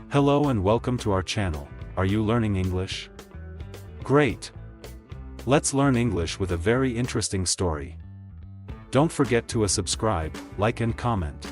Hello and welcome to our channel. Are you learning English? Great! Let's learn English with a very interesting story. Don't forget to subscribe, like and comment.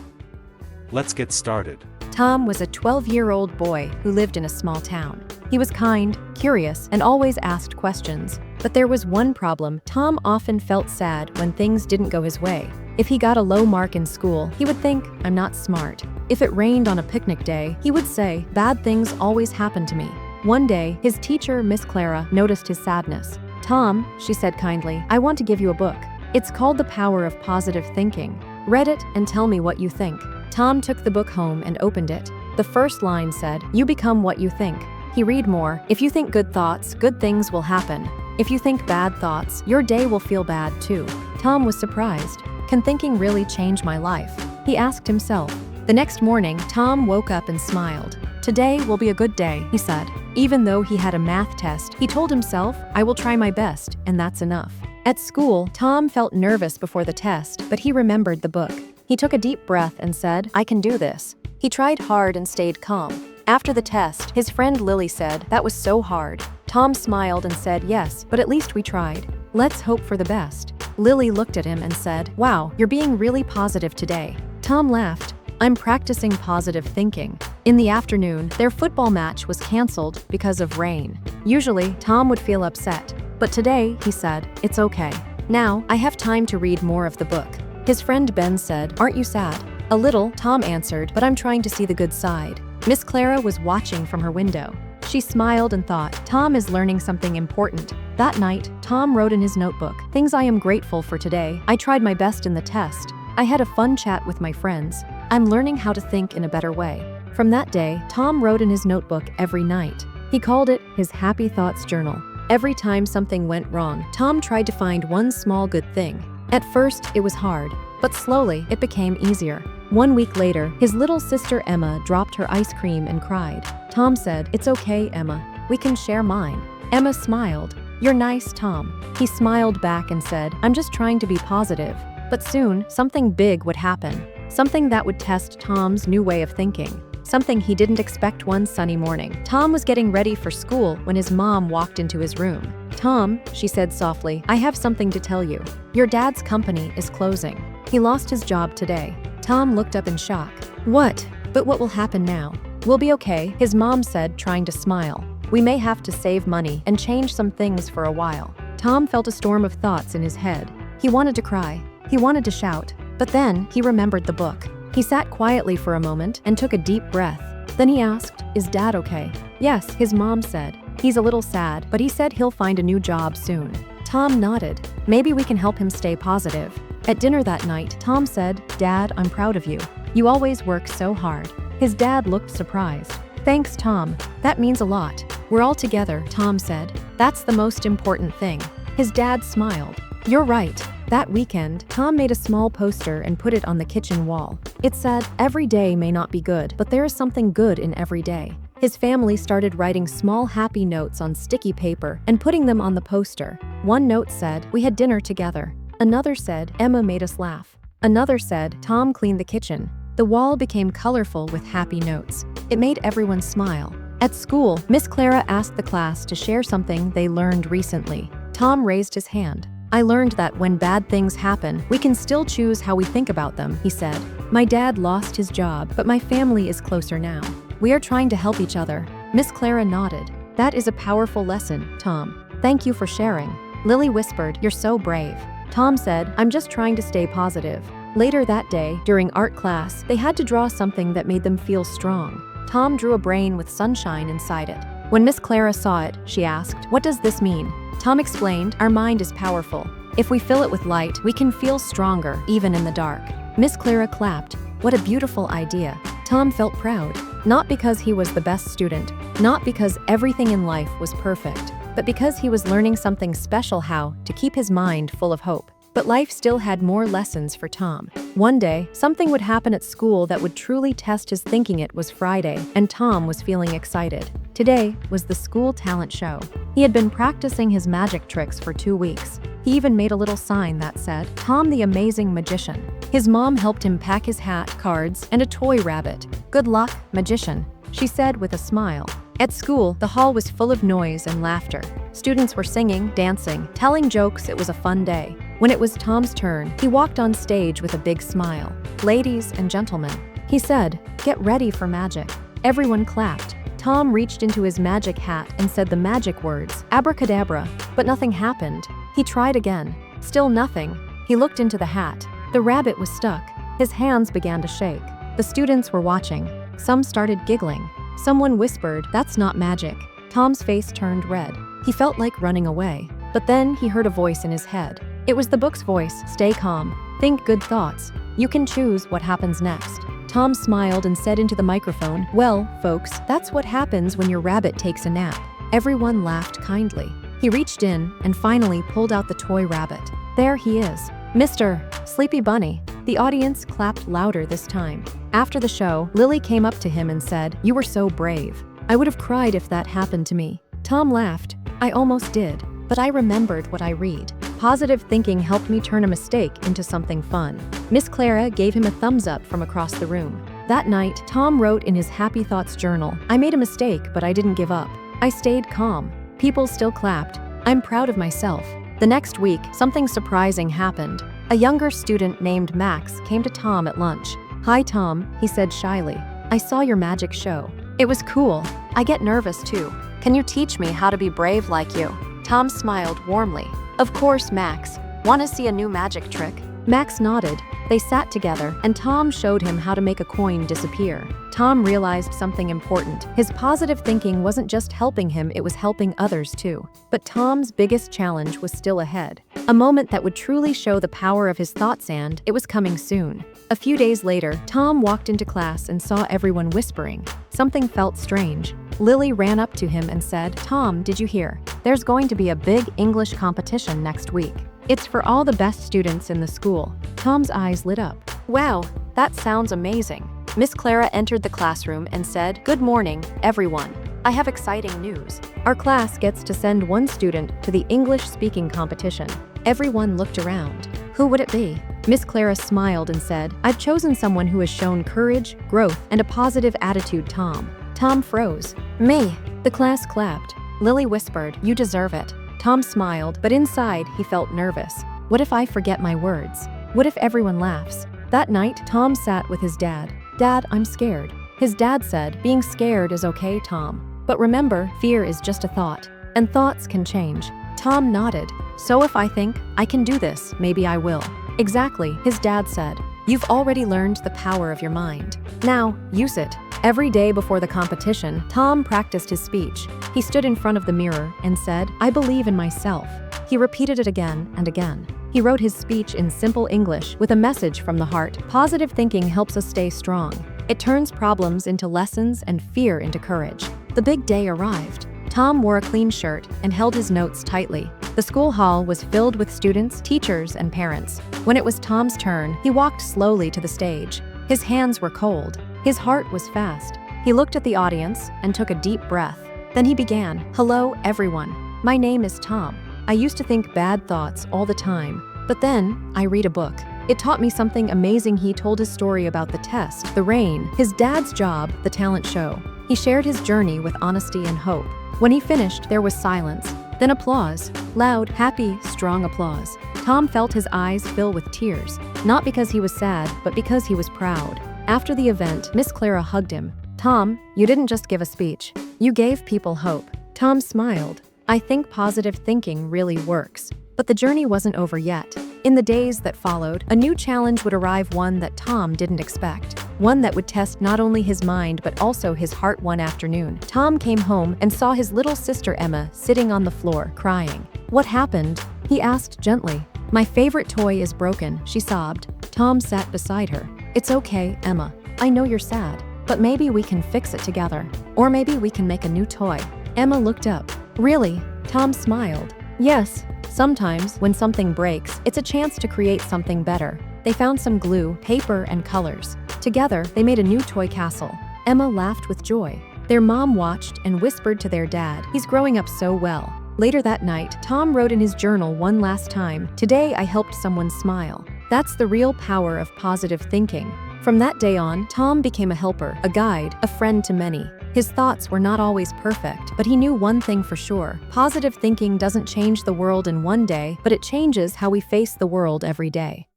Let's get started. Tom was a 12-year-old boy who lived in a small town. He was kind, curious, and always asked questions. But there was one problem. Tom often felt sad when things didn't go his way. If he got a low mark in school, he would think, "I'm not smart." If it rained on a picnic day, he would say, "Bad things always happen to me." One day, his teacher, Miss Clara, noticed his sadness. "Tom," she said kindly, "I want to give you a book. It's called The Power of Positive Thinking. Read it and tell me what you think." Tom took the book home and opened it. The first line said, "You become what you think." He read more, "If you think good thoughts, good things will happen. If you think bad thoughts, your day will feel bad too." Tom was surprised. Can thinking really change my life? He asked himself. The next morning, Tom woke up and smiled. "Today will be a good day," he said. Even though he had a math test, he told himself, "I will try my best, and that's enough." At school, Tom felt nervous before the test, but he remembered the book. He took a deep breath and said, "I can do this." He tried hard and stayed calm. After the test, his friend Lily said, "That was so hard." Tom smiled and said, "Yes, but at least we tried. Let's hope for the best." Lily looked at him and said, "Wow, you're being really positive today." Tom laughed. "I'm practicing positive thinking." In the afternoon, their football match was canceled because of rain. Usually, Tom would feel upset. But today, he said, "It's okay. Now, I have time to read more of the book." His friend Ben said, "Aren't you sad?" "A little," Tom answered, "but I'm trying to see the good side." Miss Clara was watching from her window. She smiled and thought, "Tom is learning something important." That night, Tom wrote in his notebook, "Things I am grateful for today. I tried my best in the test. I had a fun chat with my friends. I'm learning how to think in a better way." From that day, Tom wrote in his notebook every night. He called it his Happy Thoughts Journal. Every time something went wrong, Tom tried to find one small good thing. At first, it was hard, but slowly, it became easier. 1 week later, his little sister Emma dropped her ice cream and cried. Tom said, "It's okay, Emma. We can share mine." Emma smiled. "You're nice, Tom." He smiled back and said, "I'm just trying to be positive." But soon, something big would happen. Something that would test Tom's new way of thinking. Something he didn't expect one sunny morning. Tom was getting ready for school when his mom walked into his room. "Tom," she said softly, "I have something to tell you. Your dad's company is closing. He lost his job today." Tom looked up in shock. "What? But what will happen now?" "We'll be okay," his mom said, trying to smile. "We may have to save money and change some things for a while." Tom felt a storm of thoughts in his head. He wanted to cry. He wanted to shout. But then he remembered the book. He sat quietly for a moment and took a deep breath. Then he asked, "Is Dad okay?" "Yes," his mom said. "He's a little sad, but he said he'll find a new job soon." Tom nodded. "Maybe we can help him stay positive." At dinner that night, Tom said, "Dad, I'm proud of you. You always work so hard." His dad looked surprised. "Thanks, Tom. That means a lot. We're all together," Tom said. "That's the most important thing." His dad smiled. "You're right." That weekend, Tom made a small poster and put it on the kitchen wall. It said, "Every day may not be good, but there is something good in every day." His family started writing small happy notes on sticky paper and putting them on the poster. One note said, "We had dinner together." Another said, "Emma made us laugh." Another said, "Tom cleaned the kitchen." The wall became colorful with happy notes. It made everyone smile. At school, Miss Clara asked the class to share something they learned recently. Tom raised his hand. "I learned that when bad things happen, we can still choose how we think about them," he said. "My dad lost his job, but my family is closer now. We are trying to help each other." Miss Clara nodded. "That is a powerful lesson, Tom. Thank you for sharing." Lily whispered, "You're so brave." Tom said, "I'm just trying to stay positive." Later that day, during art class, they had to draw something that made them feel strong. Tom drew a brain with sunshine inside it. When Miss Clara saw it, she asked, "What does this mean?" Tom explained, "Our mind is powerful. If we fill it with light, we can feel stronger, even in the dark." Miss Clara clapped. "What a beautiful idea." Tom felt proud, not because he was the best student, not because everything in life was perfect, but because he was learning something special: how to keep his mind full of hope. But life still had more lessons for Tom. One day, something would happen at school that would truly test his thinking. It was Friday, and Tom was feeling excited. Today was the school talent show. He had been practicing his magic tricks for 2 weeks. He even made a little sign that said, "Tom the Amazing Magician." His mom helped him pack his hat, cards, and a toy rabbit. "Good luck, magician," she said with a smile. At school, the hall was full of noise and laughter. Students were singing, dancing, telling jokes. It was a fun day. When it was Tom's turn, he walked on stage with a big smile. "Ladies and gentlemen," he said, "get ready for magic." Everyone clapped. Tom reached into his magic hat and said the magic words, "Abracadabra," but nothing happened. He tried again. Still nothing. He looked into the hat. The rabbit was stuck. His hands began to shake. The students were watching. Some started giggling. Someone whispered, "That's not magic." Tom's face turned red. He felt like running away. But then he heard a voice in his head. It was the book's voice. "Stay calm. Think good thoughts. You can choose what happens next." Tom smiled and said into the microphone, "Well, folks, that's what happens when your rabbit takes a nap." Everyone laughed kindly. He reached in and finally pulled out the toy rabbit. "There he is. Mr. Sleepy Bunny." The audience clapped louder this time. After the show, Lily came up to him and said, "You were so brave. I would have cried if that happened to me." Tom laughed. "I almost did, but I remembered what I read. Positive thinking helped me turn a mistake into something fun." Miss Clara gave him a thumbs up from across the room. That night, Tom wrote in his Happy Thoughts journal, "I made a mistake, but I didn't give up. I stayed calm." People still clapped. "I'm proud of myself." The next week, something surprising happened. A younger student named Max came to Tom at lunch. "Hi, Tom," he said shyly. "I saw your magic show. It was cool. I get nervous too. Can you teach me how to be brave like you?" Tom smiled warmly. "Of course, Max. Want to see a new magic trick?" Max nodded. They sat together, and Tom showed him how to make a coin disappear. Tom realized something important. His positive thinking wasn't just helping him, it was helping others too. But Tom's biggest challenge was still ahead. A moment that would truly show the power of his thoughts, and it was coming soon. A few days later, Tom walked into class and saw everyone whispering. Something felt strange. Lily ran up to him and said, "Tom, did you hear? There's going to be a big English competition next week. It's for all the best students in the school." Tom's eyes lit up. "Wow, that sounds amazing." Miss Clara entered the classroom and said, "Good morning, everyone. I have exciting news. Our class gets to send one student to the English speaking competition." Everyone looked around. Who would it be? Miss Clara smiled and said, "I've chosen someone who has shown courage, growth, and a positive attitude, Tom." Tom froze. "Me." The class clapped. Lily whispered, "You deserve it." Tom smiled, but inside he felt nervous. What if I forget my words? What if everyone laughs? That night, Tom sat with his dad. "Dad, I'm scared." His dad said, "Being scared is okay, Tom. But remember, fear is just a thought, and thoughts can change." Tom nodded. "So if I think, I can do this, maybe I will." "Exactly," his dad said. "You've already learned the power of your mind. Now, use it." Every day before the competition, Tom practiced his speech. He stood in front of the mirror and said, "I believe in myself." He repeated it again and again. He wrote his speech in simple English with a message from the heart. Positive thinking helps us stay strong. It turns problems into lessons and fear into courage. The big day arrived. Tom wore a clean shirt and held his notes tightly. The school hall was filled with students, teachers, and parents. When it was Tom's turn, he walked slowly to the stage. His hands were cold. His heart was fast. He looked at the audience and took a deep breath. Then he began, "Hello, everyone. My name is Tom. I used to think bad thoughts all the time, but then I read a book. It taught me something amazing." He told his story about the test, the rain, his dad's job, the talent show. He shared his journey with honesty and hope. When he finished, there was silence, then applause. Loud, happy, strong applause. Tom felt his eyes fill with tears, not because he was sad, but because he was proud. After the event, Miss Clara hugged him. "Tom, you didn't just give a speech. You gave people hope." Tom smiled. "I think positive thinking really works." But the journey wasn't over yet. In the days that followed, a new challenge would arrive, one that Tom didn't expect. One that would test not only his mind but also his heart. One afternoon, Tom came home and saw his little sister Emma sitting on the floor, crying. "What happened?" he asked gently. "My favorite toy is broken," she sobbed. Tom sat beside her. "It's okay, Emma. I know you're sad, but maybe we can fix it together. Or maybe we can make a new toy." Emma looked up. "Really?" Tom smiled. "Yes. Sometimes, when something breaks, it's a chance to create something better." They found some glue, paper, and colors. Together, they made a new toy castle. Emma laughed with joy. Their mom watched and whispered to their dad, "He's growing up so well." Later that night, Tom wrote in his journal one last time, "Today I helped someone smile." That's the real power of positive thinking. From that day on, Tom became a helper, a guide, a friend to many. His thoughts were not always perfect, but he knew one thing for sure. Positive thinking doesn't change the world in one day, but it changes how we face the world every day.